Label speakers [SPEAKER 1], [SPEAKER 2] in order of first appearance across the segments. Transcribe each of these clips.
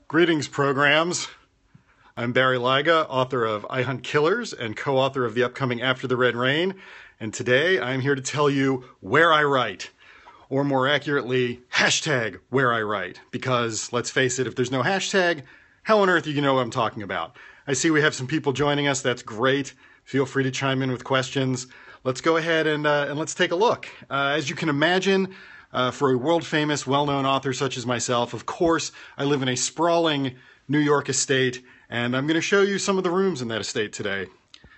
[SPEAKER 1] Greetings, programs. I'm Barry Lyga, author of I Hunt Killers and co-author of the upcoming After the Red Rain, and today I'm here to tell you where I write, or more accurately, hashtag where I write, because let's face it, if there's no hashtag, how on earth are you gonna know what I'm talking about? I see we have some people joining us. That's great. Feel free to chime in with questions. Let's go ahead and let's take a look. As you can imagine, for a world-famous, well-known author such as myself, of course, I live in a sprawling New York estate, and I'm going to show you some of the rooms in that estate today.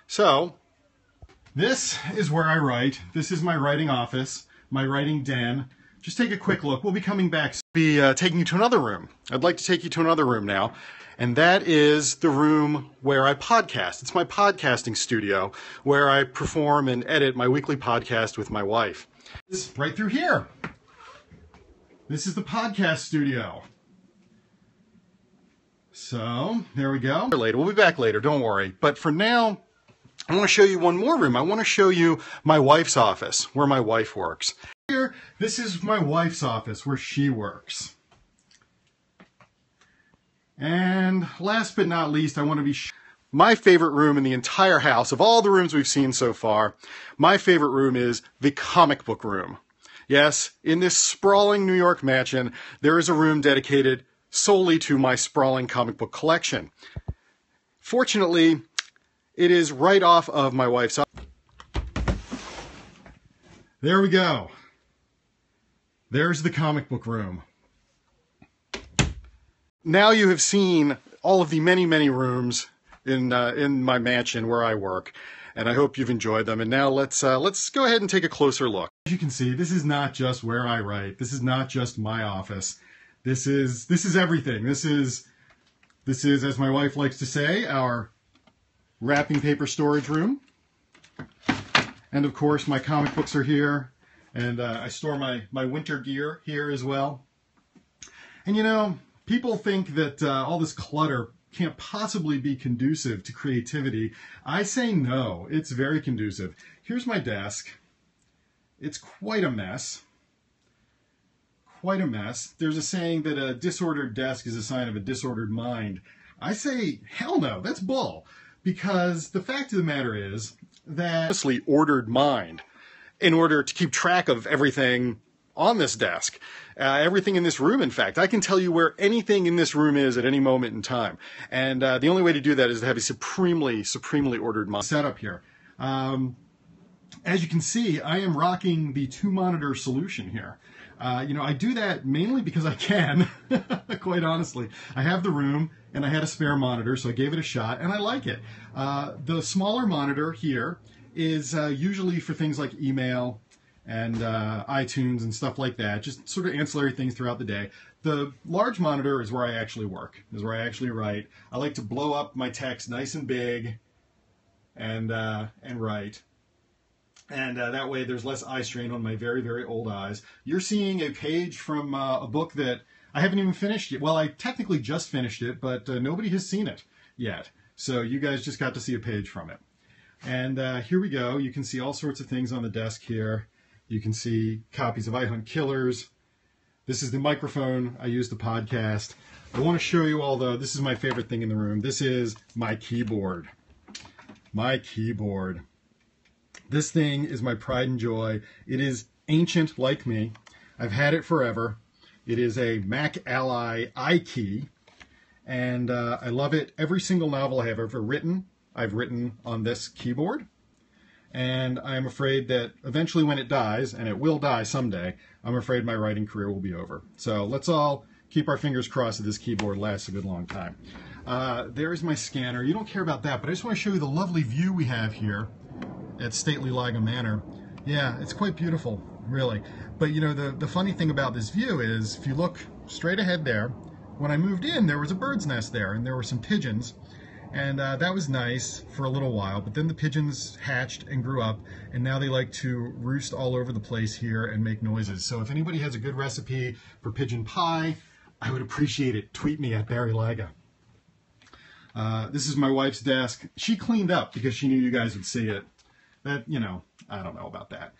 [SPEAKER 1] So, this is where I write. This is my writing office, my writing den. Just take a quick look. We'll be coming back, taking you to another room. I'd like to take you to another room now, and that is the room where I podcast. It's my podcasting studio, where I perform and edit my weekly podcast with my wife. It's right through here. This is the podcast studio. So, there we go. We'll be back later, don't worry. But for now, I want to show you one more room. I want to show you my wife's office, where my wife works. Here, this is my wife's office, where she works. And last but not least, I want to be my favorite room in the entire house, of all the rooms we've seen so far, my favorite room is the comic book room. Yes, in this sprawling New York mansion, there is a room dedicated solely to my sprawling comic book collection. Fortunately, it is right off of my wife's office. There we go. There's the comic book room. Now you have seen all of the many, many rooms in my mansion where I work, and I hope you've enjoyed them. And now let's go ahead and take a closer look. As you can see, this is not just where I write. This is not just my office. This is everything. This is, as my wife likes to say, our wrapping paper storage room. And of course, my comic books are here, and I store my winter gear here as well. And you know, people think that all this clutter can't possibly be conducive to creativity. I say no, it's very conducive. Here's my desk. It's quite a mess. Quite a mess. There's a saying that a disordered desk is a sign of a disordered mind. I say, hell no, that's bull. Because the fact of the matter is that honestly ordered mind in order to keep track of everything on this desk. Everything in this room, in fact. I can tell you where anything in this room is at any moment in time. And the only way to do that is to have a supremely ordered setup here. As you can see, I am rocking the 2-monitor solution here. You know, I do that mainly because I can, quite honestly. I have the room, and I had a spare monitor, so I gave it a shot, and I like it. The smaller monitor here is usually for things like email and iTunes and stuff like that, just sort of ancillary things throughout the day. The large monitor is where I actually work, is where I actually write. I like to blow up my text nice and big and write. And that way there's less eye strain on my very, very old eyes. You're seeing a page from a book that I haven't even finished yet. Well, I technically just finished it, but nobody has seen it yet. So you guys just got to see a page from it. And here we go. You can see all sorts of things on the desk here. You can see copies of I Hunt Killers. This is the microphone I use to podcast. I want to show you all, though, this is my favorite thing in the room. This is my keyboard. My keyboard. This thing is my pride and joy. It is ancient like me. I've had it forever. It is a Mac Ally iKey, and I love it. Every single novel I have ever written, I've written on this keyboard. And I'm afraid that eventually when it dies, and it will die someday, I'm afraid my writing career will be over. So let's all keep our fingers crossed that this keyboard lasts a good long time. There's my scanner. You don't care about that, but I just want to show you the lovely view we have here at stately Lyga Manor. Yeah, it's quite beautiful, really. But you know, the funny thing about this view is, if you look straight ahead there, when I moved in, there was a bird's nest there, and there were some pigeons. And that was nice for a little while, but then the pigeons hatched and grew up, and now they like to roost all over the place here and make noises. So if anybody has a good recipe for pigeon pie, I would appreciate it. Tweet me at Barry Lyga. This is my wife's desk. She cleaned up because she knew you guys would see it. That, you know, I don't know about that.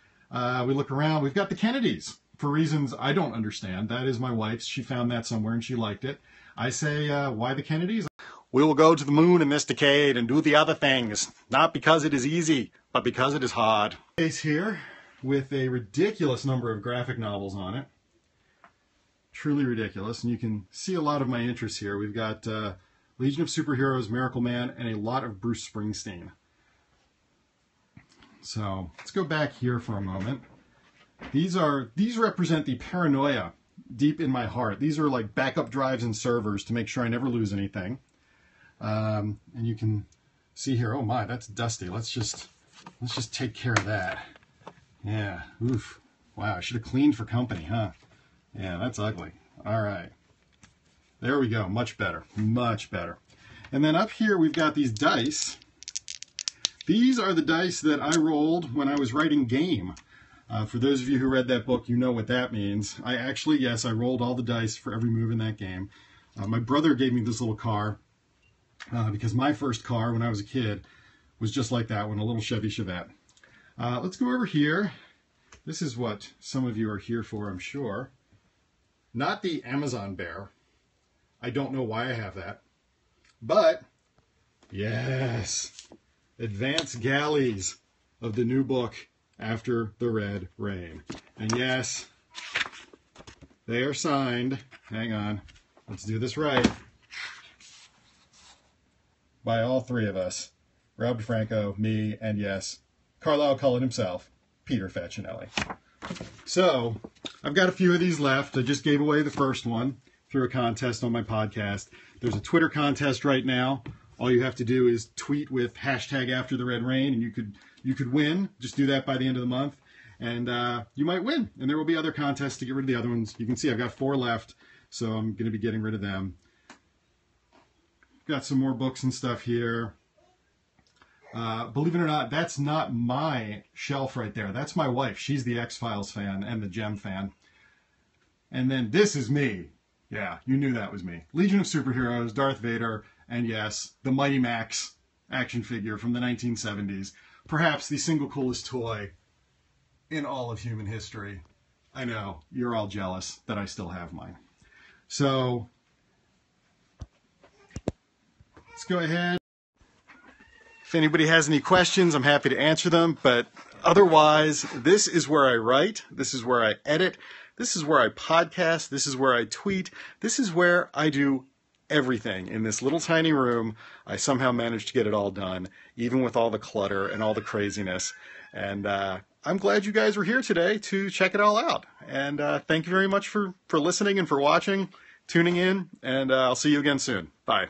[SPEAKER 1] We look around. We've got the Kennedys for reasons I don't understand. That is my wife's. She found that somewhere and she liked it. I say, why the Kennedys? We will go to the moon in this decade and do the other things, not because it is easy, but because it is hard. Case here with a ridiculous number of graphic novels on it. Truly ridiculous, and you can see a lot of my interests here. We've got Legion of Superheroes, Miracle Man, and a lot of Bruce Springsteen. So let's go back here for a moment. These represent the paranoia deep in my heart. These are like backup drives and servers to make sure I never lose anything. And you can see here, oh my, that's dusty. Let's just take care of that. Yeah, oof. Wow, I should have cleaned for company, huh? Yeah, that's ugly. All right. There we go, much better, much better. And then up here we've got these dice. These are the dice that I rolled when I was writing Game. For those of you who read that book, you know what that means. I actually, yes, I rolled all the dice for every move in that game. My brother gave me this little car because my first car when I was a kid was just like that one, a little Chevy Chevette. Let's go over here. This is what some of you are here for, I'm sure. Not the Amazon bear. I don't know why I have that. But, yes, advanced galleys of the new book, After the Red Rain. And yes, they are signed, hang on, let's do this right, by all three of us. Rob DeFranco, me, and yes, Carlisle Cullen himself, Peter Facinelli. So, I've got a few of these left. I just gave away the first one through a contest on my podcast. There's a Twitter contest right now. All you have to do is tweet with hashtag After the Red Rain, and you could win. Just do that by the end of the month, and you might win. And there will be other contests to get rid of the other ones. You can see I've got 4 left, so I'm going to be getting rid of them. Got some more books and stuff here. Believe it or not, that's not my shelf right there. That's my wife. She's the X-Files fan and the Gem fan. And then this is me. Yeah, you knew that was me. Legion of Superheroes, Darth Vader, and yes, the Mighty Max action figure from the 1970s. Perhaps the single coolest toy in all of human history. I know, you're all jealous that I still have mine. So, let's go ahead. If anybody has any questions, I'm happy to answer them, but otherwise, this is where I write, this is where I edit, this is where I podcast, this is where I tweet, this is where I do everything in this little tiny room. I somehow managed to get it all done, even with all the clutter and all the craziness. And I'm glad you guys were here today to check it all out. And thank you very much for listening and for watching, tuning in, and I'll see you again soon. Bye.